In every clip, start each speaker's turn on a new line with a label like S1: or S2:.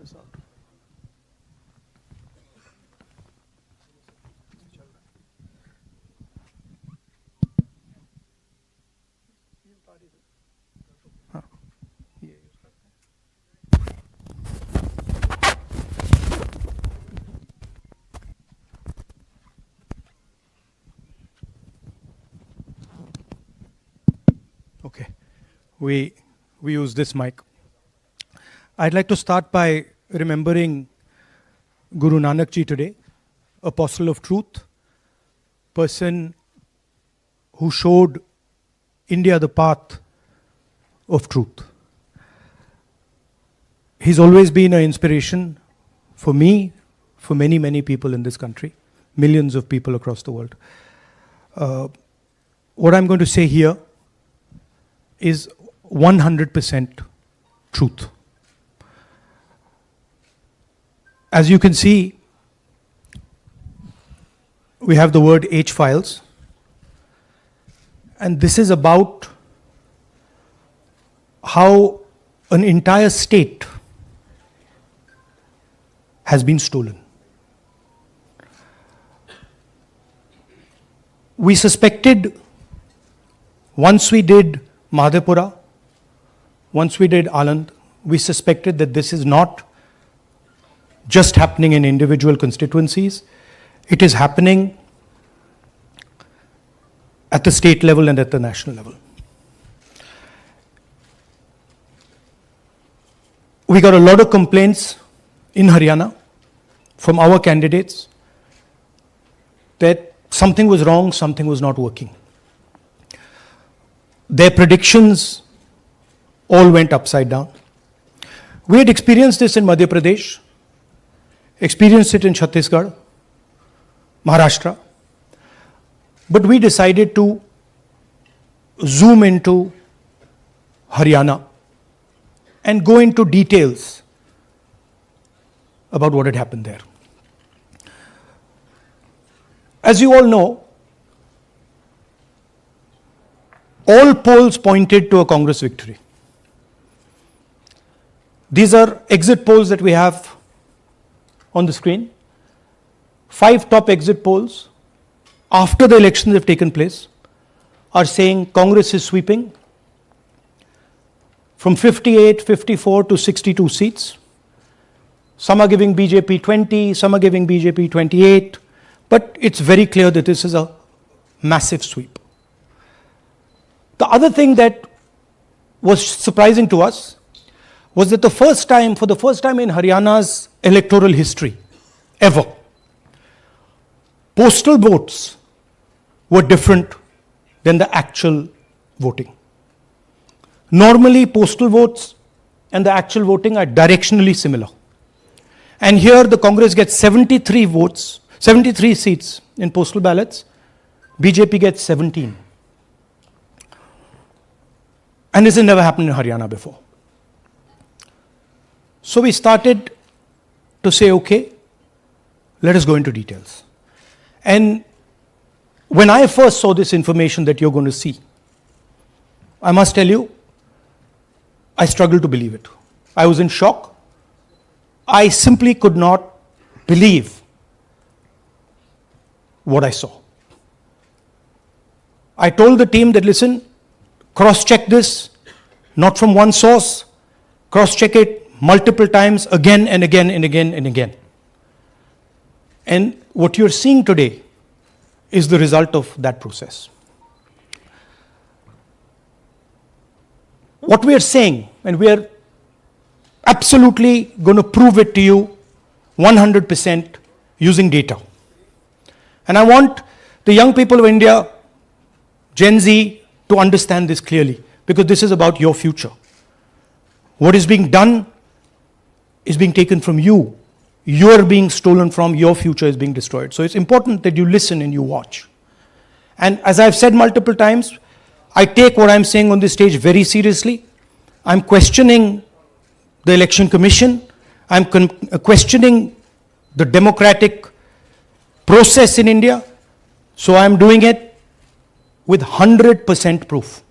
S1: this out. Okay, we use this mic. I'd like to start by remembering Guru Nanak Ji today, apostle of truth, person who showed India the path of truth. He's always been an inspiration for me, for many, many people in this country, millions of people across the world. What I'm going to say here is 100% truth. As you can see, we have the word H files, and this is about how an entire state has been stolen. We suspected, once we did Madhepura, once we did Aland, we suspected that this is not just happening in individual constituencies, it is happening at the state level and at the national level. We got a lot of complaints in Haryana from our candidates that something was wrong, something was not working. Their predictions all went upside down. We had experienced this in Madhya Pradesh, experienced it in Chhattisgarh, Maharashtra, but we decided to zoom into Haryana and go into details about what had happened there. As you all know, all polls pointed to a Congress victory. These are exit polls that we have on the screen. 5 top exit polls after the elections have taken place are saying Congress is sweeping from 58, 54 to 62 seats. Some are giving BJP 20, some are giving BJP 28, but it's very clear that this is a massive sweep. The other thing that was surprising to us was that for the first time in Haryana's electoral history, ever, postal votes were different than the actual voting. Normally, postal votes and the actual voting are directionally similar. And here the Congress gets 73 votes, 73 seats in postal ballots, BJP gets 17. And this has never happened in Haryana before. So we started to say, okay, let us go into details. And when I first saw this information that you're going to see, I must tell you, I struggled to believe it. I was in shock. I simply could not believe what I saw. I told the team that, listen, cross-check this, not from one source, cross-check it multiple times, again and again and again and again. And what you're seeing today is the result of that process. What we are saying, and we are absolutely going to prove it to you 100% using data. And I want the young people of India, Gen Z, to understand this clearly, because this is about your future. What is being done is being taken from you. You are being stolen from, your future is being destroyed. So it's important that you listen and you watch. And as I've said multiple times, I take what I'm saying on this stage very seriously. I'm questioning the Election Commission. I'm questioning the democratic process in India. So I'm doing it with 100% proof.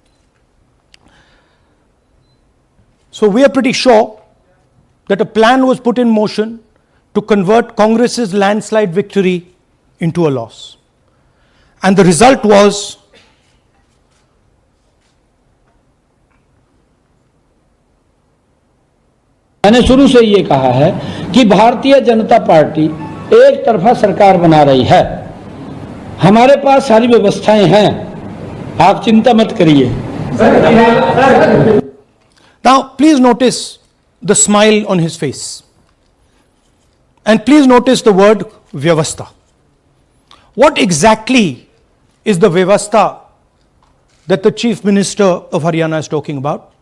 S1: So we are pretty sure that a plan was put in motion to convert Congress's landslide victory into a loss. And the result was
S2: मैंने शुरू से ये कहा है कि Bharatiya Janata party एक तरफा सरकार बना रही है। हमारे पास सारी व्यवस्थाएं हैं, आप चिंता मत करिए।
S1: Now, please notice the smile on his face. And please notice the word Vyavastha. What exactly is the Vyavastha that the Chief Minister of Haryana is talking about?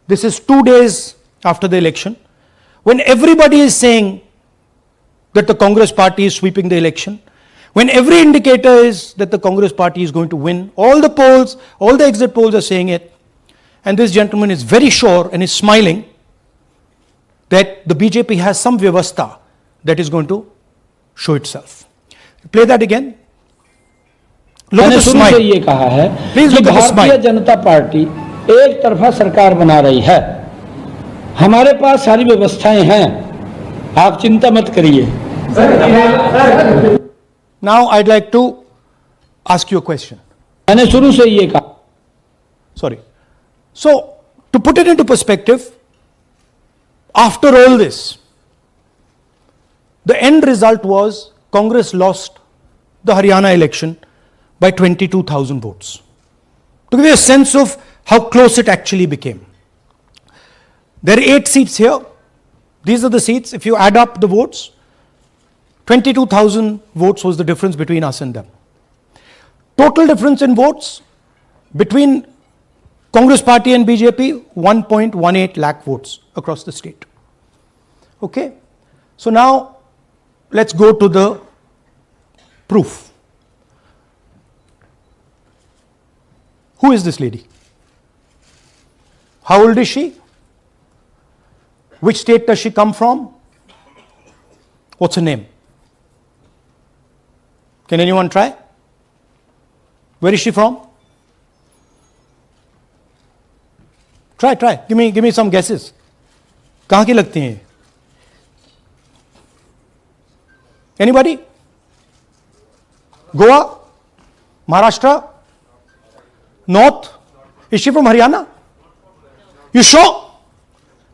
S1: This is 2 days after the election, when everybody is saying that the Congress party is sweeping the election, when every indicator is that the Congress party is going to win, all the polls, all the exit polls are saying it, and this gentleman is very sure and is smiling that the BJP has some Vyavastha that is going to show itself. Play that again. Look at the smile.
S2: मैंने शुरू से ये कहा है कि Bharatiya Janata party एक तरफा सरकार बना रही है। हमारे पास सारी व्यवस्थाएं हैं, आप चिंता मत करिए।
S1: Now I'd like to ask you a question.
S2: मैंने शुरू से ये कहा।
S1: Sorry. So, to put it into perspective, after all this, the end result was Congress lost the Haryana election by 22,000 votes. To give you a sense of how close it actually became. There are 8 seats here. These are the seats. If you add up the votes, 22,000 votes was the difference between us and them. Total difference in votes between Congress party and BJP, 1.18 lakh votes across the state. Okay. So now let's go to the proof. Who is this lady? How old is she? Which state does she come from? What's her name? Can anyone try? Where is she from? Try. Give me some guesses. कहाँ की लगती हैं? Anybody? Goa? Maharashtra? North? Is she from Haryana? You sure?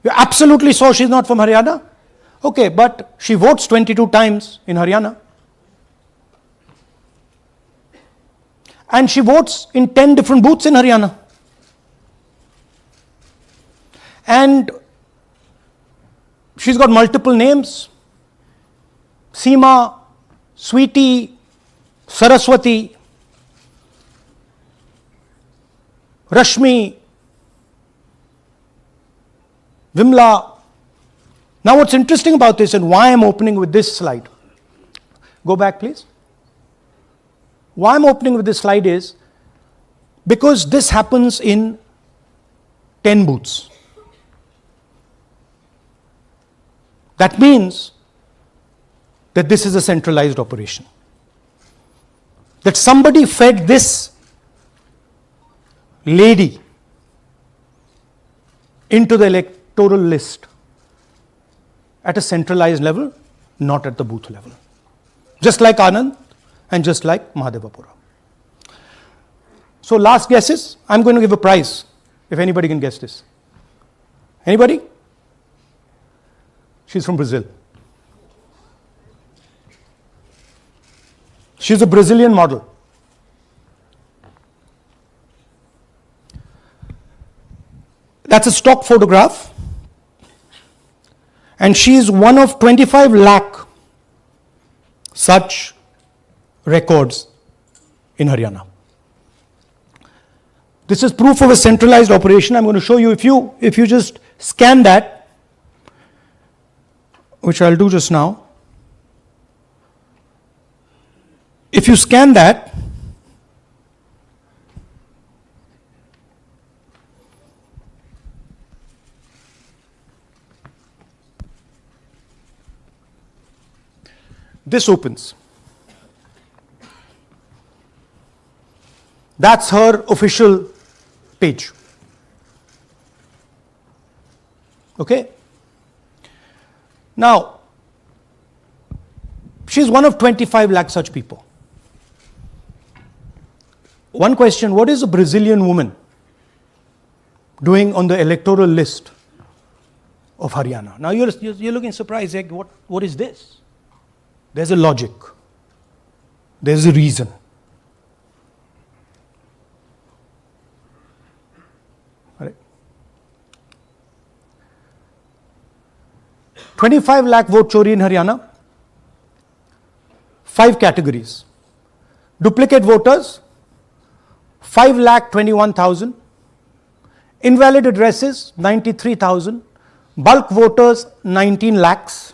S1: You're absolutely sure she's not from Haryana? Okay, but she votes 22 times in Haryana. And she votes in 10 different booths in Haryana. And she's got multiple names. Seema, Sweetie, Saraswati, Rashmi, Vimla. Now what's interesting about this and why I'm opening with this slide. Go back please. Why I'm opening with this slide is because this happens in 10 booths. That means that this is a centralized operation. That somebody fed this lady into the electoral list at a centralized level, not at the booth level. Just like Anand and just like Mahadevapura. So last guesses, I'm going to give a prize if anybody can guess this. Anybody? She's from Brazil. She's a Brazilian model. That's a stock photograph. And she is one of 25 lakh such records in Haryana. This is proof of a centralized operation. I'm going to show you, if you just scan that, which I'll do just now. If you scan that, this opens. That's her official page. Okay? Now, she's one of 25 lakh such people. One question, what is a Brazilian woman doing on the electoral list of Haryana? Now you're looking surprised, like, what is this? There's a logic. There's a reason. All right. 25 lakh vote chori in Haryana. 5 categories. Duplicate voters, 5,21,000. Invalid addresses, 93,000. Bulk voters, 19 lakhs.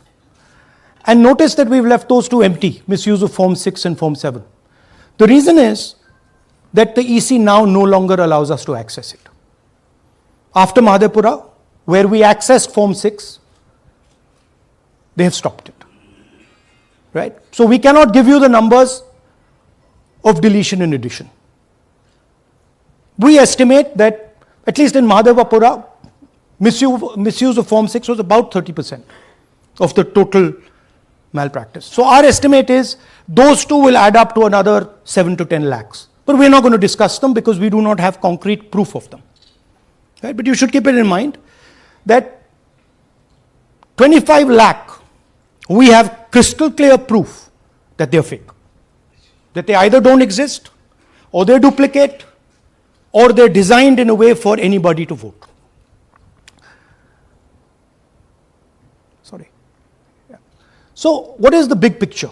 S1: And notice that we've left those two empty, misuse of Form 6 and Form 7. The reason is that the EC now no longer allows us to access it. After Madhepura, where we accessed Form 6, they have stopped it. Right? So we cannot give you the numbers of deletion and addition. We estimate that, at least in Madhepura, misuse of Form 6 was about 30% of the total malpractice. So our estimate is those two will add up to another 7 to 10 lakhs. But we're not going to discuss them because we do not have concrete proof of them. Right? But you should keep it in mind that 25 lakh, we have crystal clear proof that they're fake. That they either don't exist, or they're duplicate, or they're designed in a way for anybody to vote. Sorry. Yeah. So, what is the big picture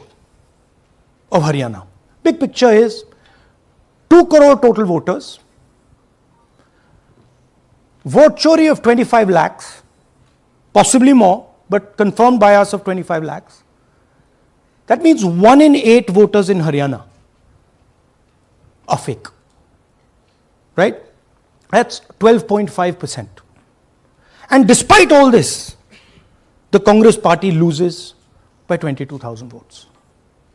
S1: of Haryana? Big picture is 2 crore total voters, vote chori of 25 lakhs, possibly more, but confirmed bias of 25 lakhs. That means 1 in 8 voters in Haryana are fake. Right? That's 12.5%. And despite all this, the Congress party loses by 22,000 votes.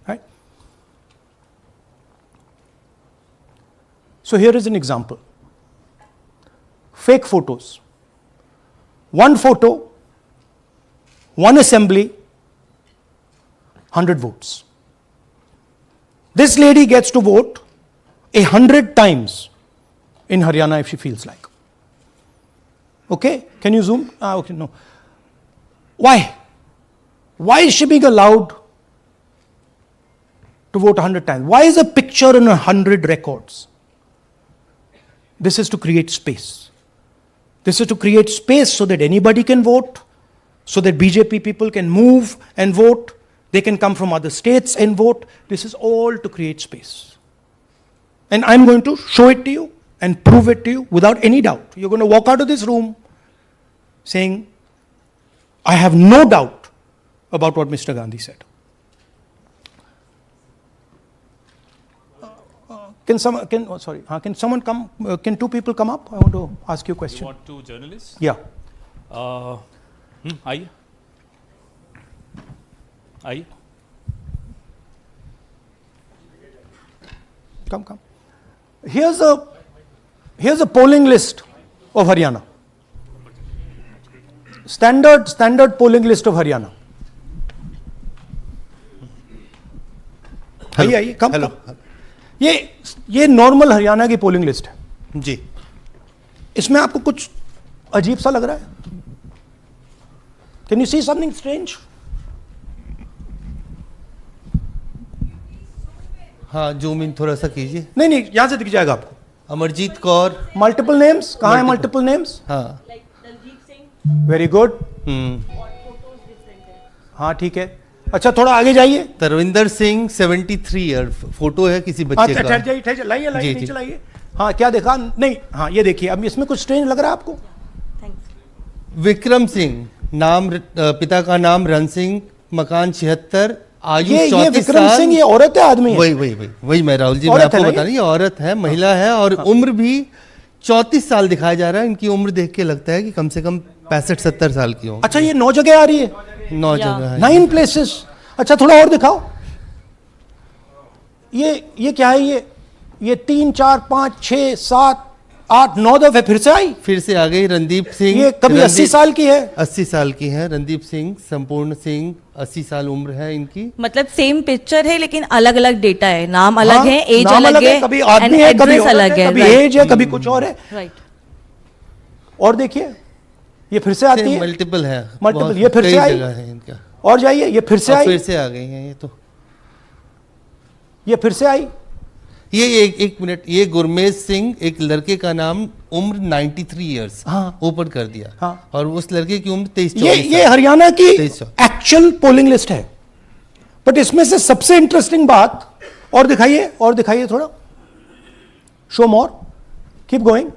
S1: Right? So here is an example. Fake photos. 1 photo, 1 assembly, 100 votes. This lady gets to vote 100 times in Haryana if she feels like. Okay? Can you zoom? Okay, no. Why? Why is she being allowed to vote 100 times? Why is a picture in 100 records? This is to create space. This is to create space so that anybody can vote, so that BJP people can move and vote. They can come from other states and vote. This is all to create space. And I'm going to show it to you and prove it to you without any doubt. You're going to walk out of this room saying, I have no doubt about what Mr. Gandhi said. Can someone come? Can 2 people come up? I want to ask you a question.
S3: You want 2 journalists?
S1: Yeah.
S3: आइए आइए
S1: Come. Here's a polling list of Haryana. Standard polling list of Haryana. आइए कम. ये normal Haryana की polling list है
S4: जी.
S1: इसमें आपको कुछ अजीब सा लग रहा है? Can you see something strange?
S4: हाँ, जूम इन थोड़ा सा कीजिए.
S1: नहीं, यहां से दिख जाएगा आपको.
S4: अमरजीत कौर.
S1: Multiple names. कहाँ है मल्टीपल नेम्स?
S4: हाँ.
S1: Very good. हाँ ठीक है. अच्छा थोड़ा आगे जाइए.
S4: तरविंदर सिंह 73 ईयर फोटो है किसी बच्चे का.
S1: ठहर जाइए लाइए नीचे लाइए. हाँ क्या देखा? नहीं, हाँ ये देखिए. अब इसमें कुछ स्ट्रेंज लग रहा है आपको?
S4: विक्रम सिंह, नाम पिता का नाम रण सिंह, मकान 76, आयु 34 साल.
S1: विक्रम सिंह ये औरत है आदमी है?
S4: वही मैं राहुल जी मैं आपको बता रही हूँ. औरत है, महिला है और उम्र भी 34 साल दिखाया जा रहा है. इनकी उम्र देख के लगता है कि कम से कम 65-70 साल की हो.
S1: अच्छा ये 9 जगह आ रही है?
S4: 9 जगह है.
S1: 9 प्लेसेस. अच्छा थोड़ा और दिखाओ. ये क्या है? ये 3, 4, 5, 6, 7, 8-9 दफे फिर से आई।
S4: फिर से आ गई रणदीप सिंह।
S1: ये कभी 80 साल की है,
S4: 80 साल की है रणदीप सिंह, संपूर्ण सिंह 80 साल उम्र है इनकी।
S3: मतलब सेम पिक्चर है लेकिन अलग अलग डेटा है, नाम अलग
S1: हाँ,
S3: है, एज
S1: नाम
S3: अलग है,
S1: कभी आदमी है, कभी
S3: एड्रेस अलग है,
S1: कभी एज है, कभी कुछ और है।
S3: राइट।
S1: और देखिए ये फिर से आती है,
S4: मल्टीपल है,
S1: मल्टीपल, ये फिर से आई
S4: है इनका।
S1: और जाइए, ये फिर से आई,
S4: फिर से आ गई हैं ये तो।
S1: ये फिर से आई।
S4: ये एक मिनट, ये गुरमेज सिंह, एक लड़के का नाम, उम्र 93 इयर्स
S1: हाँ।
S4: ऊपर कर दिया।
S1: हाँ।
S4: और उस लड़के की उम्र 23
S1: ये हरियाणा की
S4: 23
S1: एक्चुअल पोलिंग लिस्ट है। बट इसमें से सबसे इंटरेस्टिंग बात, और दिखाइए थोड़ा, शो मोर, कीप गोइंग,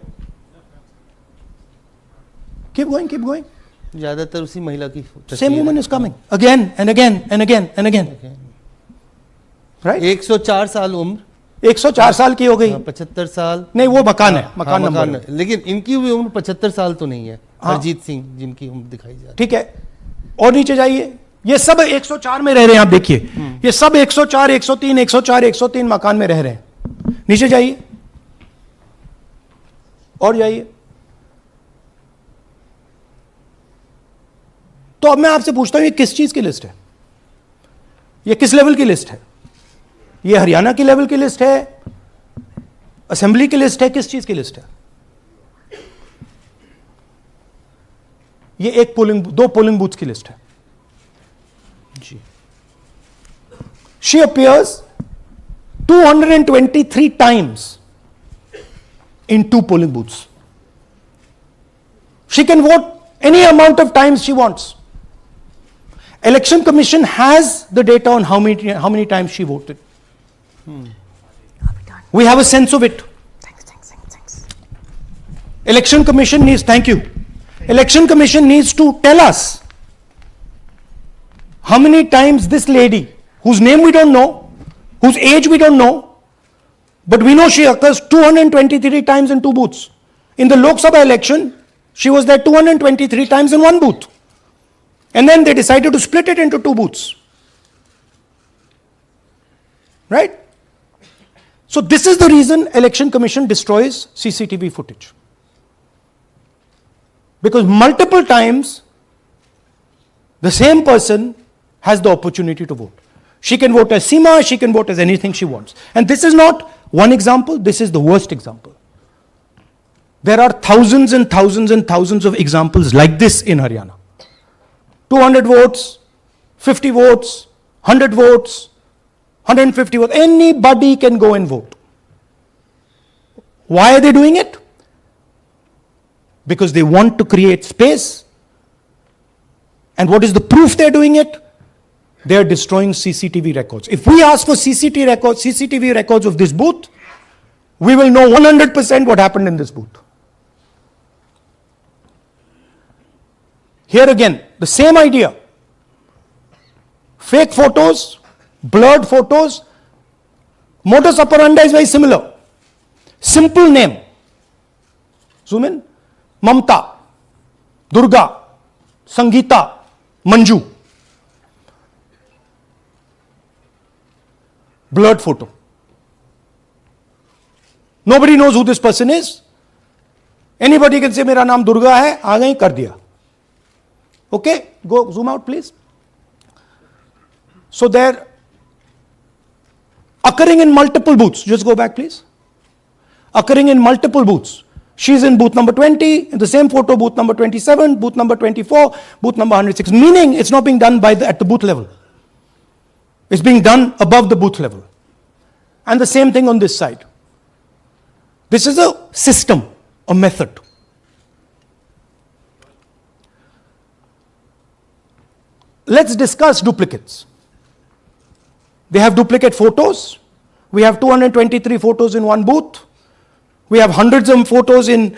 S4: ज्यादातर उसी महिला की
S1: same woman is coming again and again and again and again, right.
S4: 104 साल उम्र,
S1: 104 साल की हो गई।
S4: 75 साल
S1: नहीं, वो मकान है,
S4: हाँ,
S1: मकान नंबर है।
S4: लेकिन इनकी भी उम्र 75 साल तो नहीं है।
S1: हाँ।
S4: अरिजीत सिंह जिनकी उम्र दिखाई जा रही है।
S1: ठीक है, और नीचे जाइए, ये सब 104 में रह रहे हैं, आप देखिए ये सब 104, 103, 104, 103 मकान में रह रहे हैं। नीचे जाइए और जाइए। तो अब मैं आपसे पूछता हूं, ये किस चीज की लिस्ट है? ये किस लेवल की लिस्ट है? ये हरियाणा की लेवल की लिस्ट है, असेंबली की लिस्ट है, किस चीज की लिस्ट है? ये दो पोलिंग बूथ की लिस्ट है जी। She appears 223 times in 2 polling booths. She can vote any amount of times she wants. Election Commission has the data on how many times she voted. We have a sense of it.
S3: Thanks.
S1: Election Commission needs, thank you. Election Commission needs to tell us how many times this lady, whose name we don't know, whose age we don't know, but we know she occurs 223 times in 2 booths. In the Lok Sabha election, she was there 223 times in 1 booth. And then they decided to split it into 2 booths. Right? So this is the reason Election Commission destroys CCTV footage. Because multiple times the same person has the opportunity to vote. She can vote as Seema, she can vote as anything she wants. And this is not one example, this is the worst example. There are thousands and thousands and thousands of examples like this in Haryana. 200 votes, 50 votes, 100 votes, 150 votes, anybody can go and vote. Why are they doing it? Because they want to create space. And what is the proof they're doing it? They are destroying CCTV records. If we ask for CCTV records of this booth, we will know 100% what happened in this booth. Here again, the same idea. Fake photos, blurred photos, modus operandi is very similar. Simple name. Zoom in. Mamata, Durga, Sangeeta, Manju. Blurred photo. Nobody knows who this person is. Anybody can say, मेरा नाम दुर्गा है, आ गई, कर दिया. Okay, go zoom out please. So they're occurring in multiple booths. Just go back please. Occurring in multiple booths. She's in booth number 20, in the same photo, booth number 27, booth number 24, booth number 106. Meaning it's not being done at the booth level. It's being done above the booth level. And the same thing on this side. This is a system, a method. Let's discuss duplicates. They have duplicate photos. We have 223 photos in one booth. We have hundreds of photos in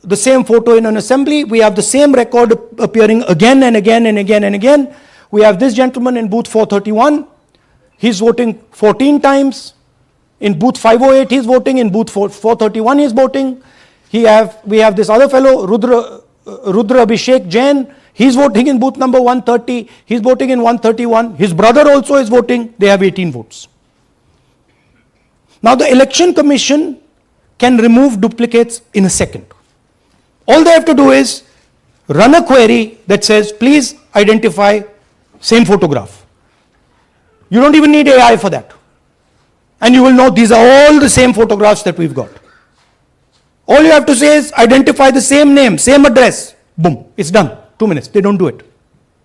S1: the same photo in an assembly. We have the same record appearing again and again and again and again. We have this gentleman in booth 431. He's voting 14 times. In booth 508, he's voting. In booth 431, he's voting. We have this other fellow, Rudra Abhishek Jain. He's voting in booth number 130. He's voting in 131. His brother also is voting. They have 18 votes. Now the Election Commission can remove duplicates in a second. All they have to do is run a query that says, please identify same photograph. You don't even need AI for that. And you will know these are all the same photographs that we've got. All you have to say is identify the same name, same address. Boom, it's done. 2 minutes. They don't do it.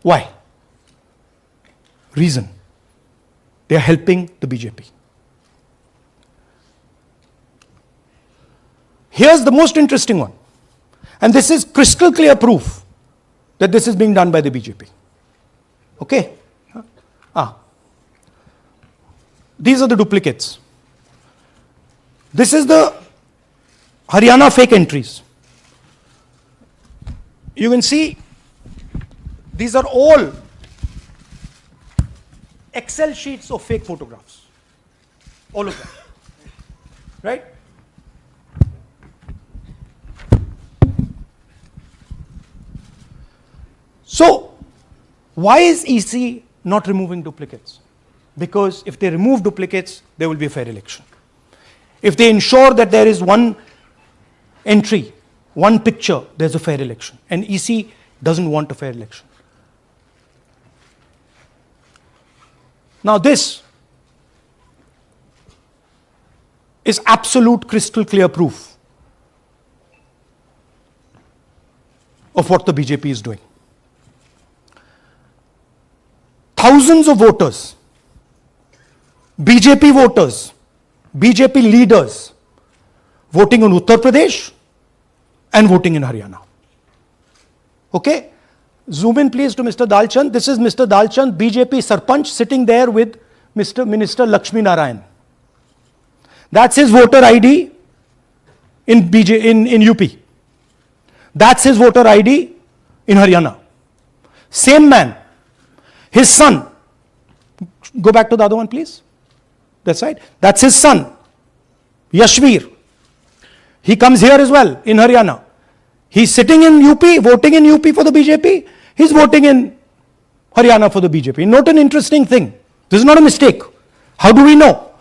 S1: Why? Reason. They are helping the BJP. Here's the most interesting one. And this is crystal clear proof that this is being done by the BJP. Okay? These are the duplicates. This is the Haryana fake entries. You can see these are all Excel sheets of fake photographs. All of them. Right? So, why is EC not removing duplicates? Because if they remove duplicates, there will be a fair election. If they ensure that there is one entry, one picture, there's a fair election. And EC doesn't want a fair election. Now this is absolute crystal clear proof of what the BJP is doing. Thousands of voters, BJP voters, BJP leaders voting in Uttar Pradesh and voting in Haryana. Okay? Zoom in please to Mr. Dalchand. This is Mr. Dalchand, BJP Sarpanch, sitting there with Mr. Minister Lakshmi Narayan. That's his voter ID in UP. That's his voter ID in Haryana. Same man. His son. Go back to the other one, please. That's right. That's his son, Yashveer. He comes here as well in Haryana. He's sitting in UP, voting in UP for the BJP. He's voting in Haryana for the BJP. Note an interesting thing. This is not a mistake. How do we know?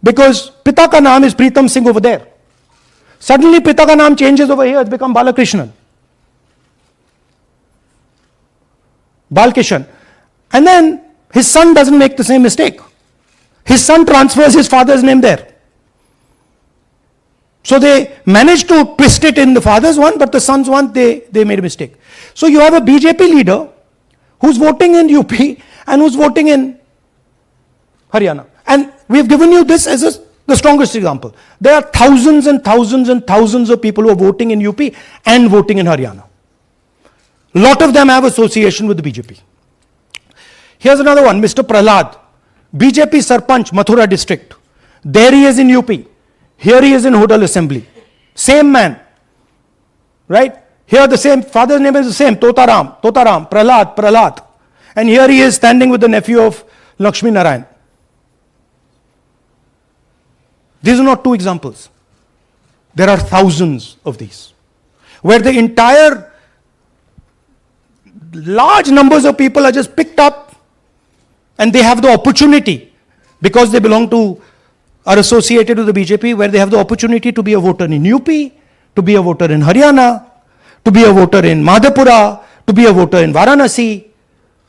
S1: Because Pita ka naam is Pritam Singh over there. Suddenly Pita ka naam changes over here. It's become Balakrishnan. Balkishan. And then his son doesn't make the same mistake. His son transfers his father's name there. So they managed to twist it in the father's one, but the son's one, they made a mistake. So you have a BJP leader who's voting in UP and who's voting in Haryana. And we've given you this as the strongest example. There are thousands and thousands and thousands of people who are voting in UP and voting in Haryana. A lot of them have association with the BJP. Here's another one, Mr. Prahlad, BJP Sarpanch, Mathura district. There he is in UP. Here he is in Hodal Assembly. Same man. Right? Here the same, father's name is the same, Totaram, Prahlad. And here he is standing with the nephew of Lakshmi Narayan. These are not two examples. There are thousands of these. Where the entire large numbers of people are just picked up and they have the opportunity, because they belong to, are associated with the BJP, where they have the opportunity to be a voter in UP, to be a voter in Haryana, to be a voter in Madhepura, to be a voter in Varanasi.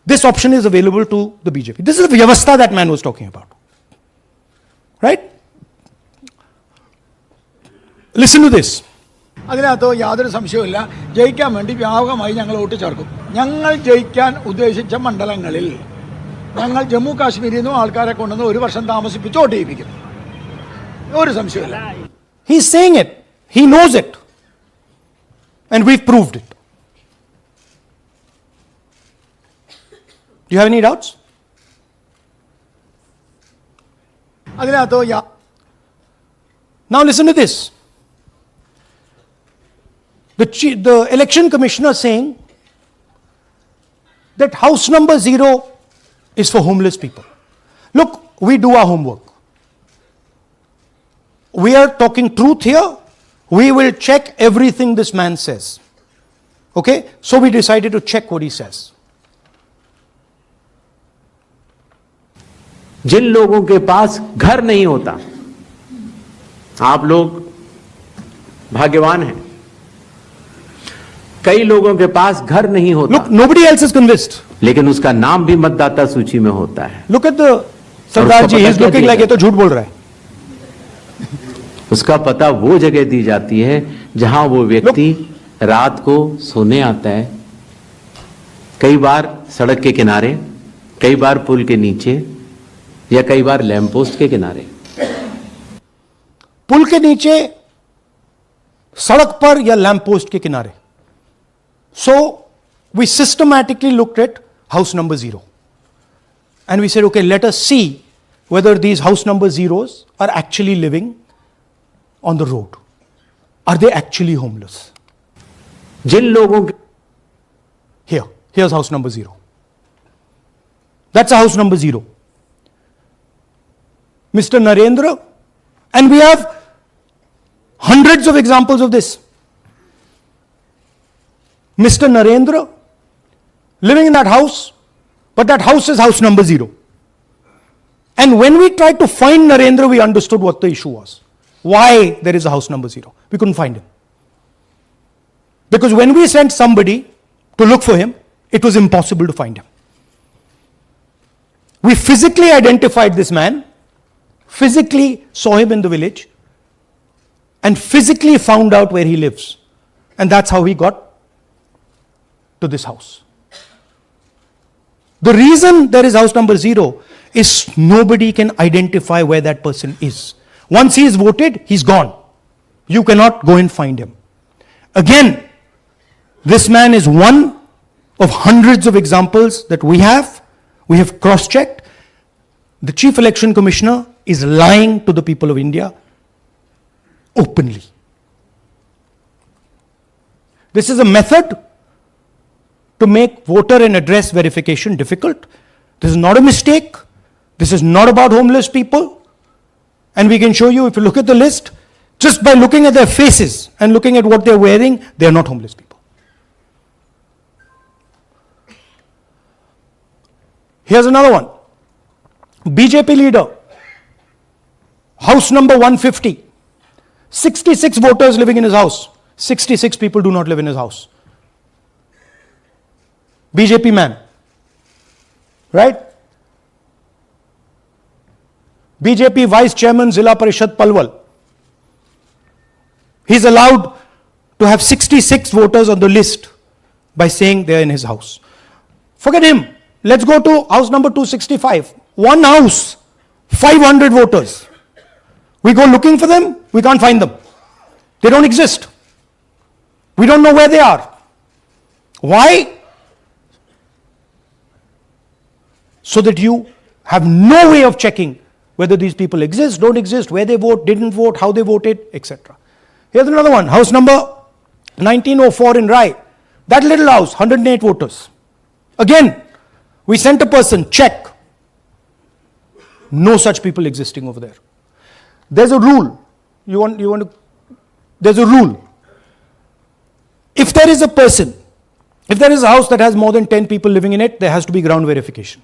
S1: This option is available to the BJP. This is the Vyavastha that man was talking about. Right? Listen to this.
S5: അതിനകത്ത് യാതൊരു സംശയവുമില്ല. ജയിക്കാൻ വേണ്ടി വ്യാപകമായി ഞങ്ങൾ vote ചേർക്കും. ഞങ്ങൾ ജയിക്കാൻ ഉദ്ദേശിച്ച മണ്ഡലങ്ങളിൽ ഞങ്ങൾ ജമ്മു കാശ്മീരിൽ നിന്നും ആൾക്കാരെ കൊണ്ടുവന്ന് ഒരു വർഷം താമസിപ്പിച്ച് വോട്ട് ചെയ്യിപ്പിക്കും. ഒരു സംശയമില്ല.
S1: He is saying it. He knows it. And we've proved it. Do you have any doubts?
S5: അതിനകത്ത്
S1: Now listen to this. The election commissioner saying that house number 0 is for homeless people. Look, we do our homework. We are talking truth here. We will check everything this man says. Okay? So we decided to check what he says.
S6: जिन लोगों के पास घर नहीं होता, आप लोग भाग्यवान है। कई लोगों के पास घर नहीं होता।
S1: Look, nobody else is convinced.
S6: लेकिन उसका नाम भी मतदाता सूची में होता है।
S1: Look at the Sardar ji, he is looking like ये तो झूठ बोल रहा है।
S6: उसका पता वो जगह दी जाती है जहां वो व्यक्ति रात को सोने आता है, कई बार सड़क के किनारे, कई बार पुल के नीचे, या कई बार लैंप पोस्ट के किनारे।
S1: पुल के नीचे, सड़क पर या लैंप पोस्ट के किनारे। So we systematically looked at house number 0 and we said, okay, let us see whether these house number zeros are actually living on the road. Are they actually homeless?
S6: जिन लोगों के
S1: Here's house number 0. That's a house number 0. Mr. Narendra, and we have hundreds of examples of this. Mr. Narendra living in that house, but that house is house number 0. And when we tried to find Narendra, we understood what the issue was. Why there is a house number 0. We couldn't find him. Because when we sent somebody to look for him, it was impossible to find him. We physically identified this man, physically saw him in the village, and physically found out where he lives. And that's how he got to this house. The reason there is house number 0 is nobody can identify where that person is. Once he is voted, he's gone. You cannot go and find him. Again, this man is one of hundreds of examples that we have. We have cross-checked. The Chief Election Commissioner is lying to the people of India openly. This is a method to make voter and address verification difficult. This is not a mistake. This is not about homeless people. And we can show you, if you look at the list, just by looking at their faces and looking at what they're wearing, they're not homeless people. Here's another one. BJP leader, house number 150. 66 voters living in his house. 66 people do not live in his house. BJP man. Right? BJP Vice Chairman Zilla Parishad Palwal. He's allowed to have 66 voters on the list by saying they're in his house. Forget him. Let's go to house number 265. One house, 500 voters. We go looking for them, we can't find them. They don't exist. We don't know where they are. Why? So that you have no way of checking whether these people exist, don't exist, where they vote, didn't vote, how they voted, etc. Here's another one, house number 1904 in Rai. That little house, 108 voters. Again, we sent a person, check. No such people existing over there. There's a rule. There's a rule. If there is a person, if there is a house that has more than 10 people living in it, there has to be ground verification.